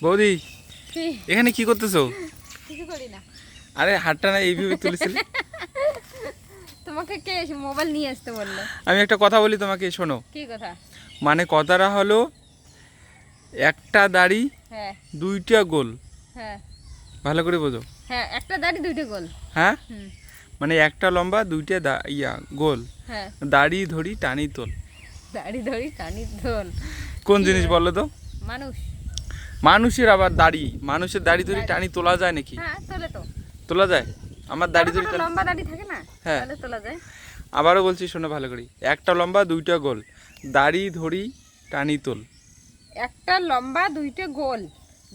বৌদি এখানে কি করতেছো? কিছু করি না। আরে হাতটা না এইভাবে তুলেছিলে। তোমাকে কে এসে মোবাইল নিয়ে আসতে বললো? আমি একটা কথা বলি তোমাকে, শোনো। কি কথা? মানে কথাটা হলো, একটা দাড়ি হ্যাঁ দুইটা গোল। হ্যাঁ ভালো করে বোঝো। হ্যাঁ, একটা দাড়ি দুইটা গোল। হ্যাঁ, হুম, মানে একটা লম্বা দুইটা গোল। হ্যাঁ, দাড়ি ধরি টানি তোল। দাড়ি ধরি টানি দোল। কোন জিনিস বলো তো? মানুষ। মানুষের আবার দাড়ি, মানুষের দাড়ি ধরি টানি তোলা যায় নাকি? হ্যাঁ তোলে তো। তোলা যায়? আমার দাড়ি ধরি টানি। লম্বা দাড়ি থাকে না, হ্যাঁ। তাহলে তোলা যায়। আবারও বলছি, শোনো ভালো করে। একটা লম্বা দুইটা গোল, দাড়ি ধরি টানি তোল। একটা লম্বা দুইটা গোল,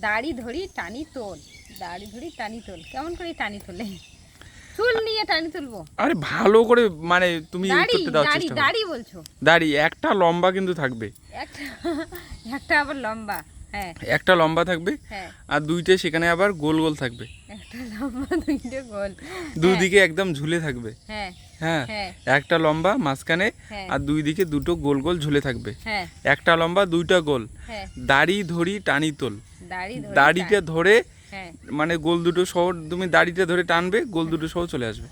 দাড়ি ধরি টানি তোল। দাড়ি ধরি টানি তোল, কেমন করে টানি তোলে? চুল নিয়ে টানি তুলবো? আরে ভালো করে, মানে তুমি দাড়ি উত্তরটা দেওয়ার দাড়ি চেষ্টা করো। দাড়ি বলছো? দাড়ি একটা লম্বা কিন্তু থাকবে। একটা একটা আবার লম্বা। হ্যাঁ একটা লম্বা থাকবে, হ্যাঁ, আর দুইটা সেখানে আবার গোল গোল থাকবে। একটা লম্বা দুইটা গোল। দুদিকে একদম ঝুলে থাকবে। হ্যাঁ হ্যাঁ, হ্যাঁ একটা লম্বা মাঝখানে, হ্যাঁ আর দুই দিকে দুটো গোল গোল ঝুলে থাকবে। হ্যাঁ একটা লম্বা দুইটা গোল, হ্যাঁ, দাড়ি ধরি টানি তোল। দাড়ি ধরি দাড়িটা ধরে, হ্যাঁ। মানে গোল দুটো সহ তুমি দাড়িটা ধরে টানবে, গোল দুটো সহ চলে আসবে।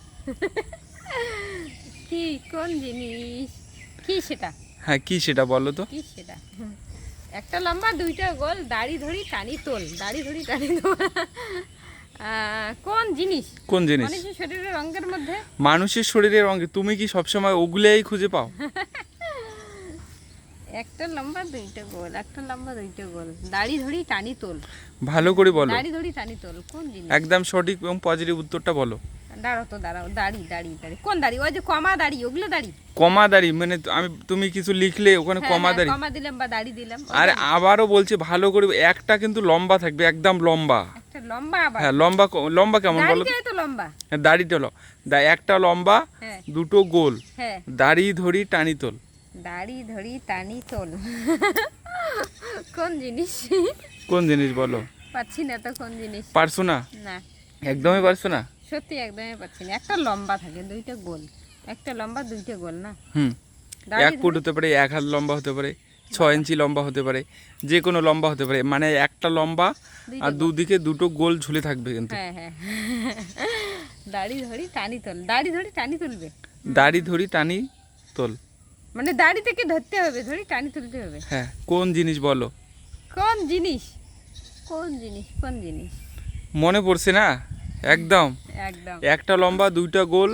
কি কোন জিনিস? কি সেটা? হ্যাঁ, কি সেটা বলো তো? কি সেটা? একটা লম্বা দুইটা গোল, দাড়ি ধরি টানি তোল। দাড়ি ধরি টানি তোল। কোন জিনিস? কোন জিনিস? মানুষের শরীরের অঙ্গের মধ্যে। মানুষের শরীরের অঙ্গে? তুমি কি সবসময় ওগুলাই খুঁজে পাও? একটা লম্বা দুইটা গোল, একটা লম্বা দুইটা গোল, দাড়ি ধরি টানি তোল। ভালো করে বলো। দাড়ি ধরি টানি তোল, কোন জিনিস? একদম সঠিক এবং পজিটিভ উত্তরটা বলো। দাঁড়াও তো দাঁড়াও, দাড়ি দাড়ি দাড়ি, কোন দাড়ি? ওই যে কমা দাড়ি, ওগুলো দাড়ি? কমা দাড়ি মানে তুমি কিছু লিখলে ওখানে হ্যাঁ, কমা হ্যাঁ, দাড়ি। কমা দিলাম বা দাড়ি দিলাম। আরে আবারও বলছি ভালো করে, একটা কিন্তু লম্বা থাকবে, একদম লম্বা। একটা লম্বা আবার? হ্যাঁ, লম্বা লম্বা কেমন বলো তো? দাড়িটাই তো লম্বা। হ্যাঁ, দাড়িটা একটা লম্বা, হ্যাঁ দুটো গোল, হ্যাঁ, দাড়ি ধরি টানি তোল। দাড়ি ধরি টানি তোল। কোন জিনিস? কোন জিনিস বলো? পাচ্ছি না তো, কোন জিনিস? পারছো না? না, একদমই পারছো না? সত্যি একদমই পাচ্ছি না। একটা লম্বা থাকে দুইটা গোল, একটা লম্বা দুইটা গোল না? হুম, দাড়ি 1 ফুট হতে পারে, 1 হাত লম্বা হতে পারে, 6 ইঞ্চি লম্বা হতে পারে, যে কোনো লম্বা হতে পারে। মানে একটা লম্বা দুইটা আর গোল। দুদিকে দুটো গোল ঝুলে থাকবে কিন্তু। হ্যাঁ হ্যাঁ। দাড়ি ধরি টানি তোল, দাড়ি ধরি টানি তুলবে। দাড়ি ধরি টানি তোল। মানে দাড়ি থেকে ধরতে হবে, ধরি টানি তুলতে হবে। হ্যাঁ, কোন জিনিস বলো? কোন জিনিস? কোন জিনিস? কোন জিনিস? মনে পড়ছে না? একদম একদম। একটা লম্বা দুইটা গোল,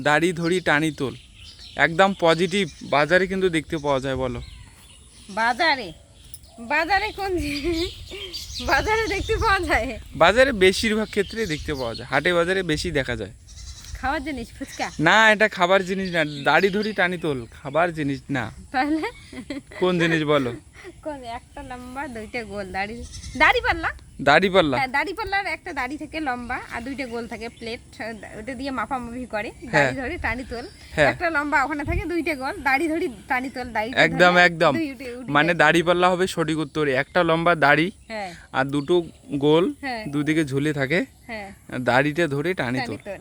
দাড়ি ধরি টানি তোল। একদম পজিটিভ। বাজারে কিন্তু দেখতে পাওয়া যায়, বলো। বাজারে? বাজারে কোন জিনিস? বাজারে দেখতে পাওয়া যায়? বাজারে বেশিরভাগ ক্ষেত্রে দেখতে পাওয়া যায়, হাটে বাজারে বেশি দেখা যায়। খাওয়ার জিনিস? ফুচকা? না, এটা খাবার জিনিস না। দাড়ি ধরি টানি তোল খাবার জিনিস না। তাহলে কোন জিনিস বলো? কোন? একটা লম্বা দুইটা গোল, দাড়ি দাড়ি পাল্লা? দাড়ি পাল্লা? হ্যাঁ, দাড়ি পাল্লার একটা দাড়ি থেকে লম্বা আর দুইটা গোল থাকে, প্লেট, ওটা দিয়ে মাপামাপি করে। হ্যাঁ। দাড়ি ধরি টানি তোল। হ্যাঁ। একটা লম্বা ওখানে থাকে, দুইটা গোল, দাড়ি ধরি টানি তোল। দাড়ি একদম একদম, মানে দাড়ি পাল্লা হবে সঠিক উত্তর। একটা লম্বা দাড়ি হ্যাঁ আর দুটো গোল হ্যাঁ দুদিকে ঝুলে থাকে, হ্যাঁ, দাড়িটা ধরে টানি টানি তোল। তোল।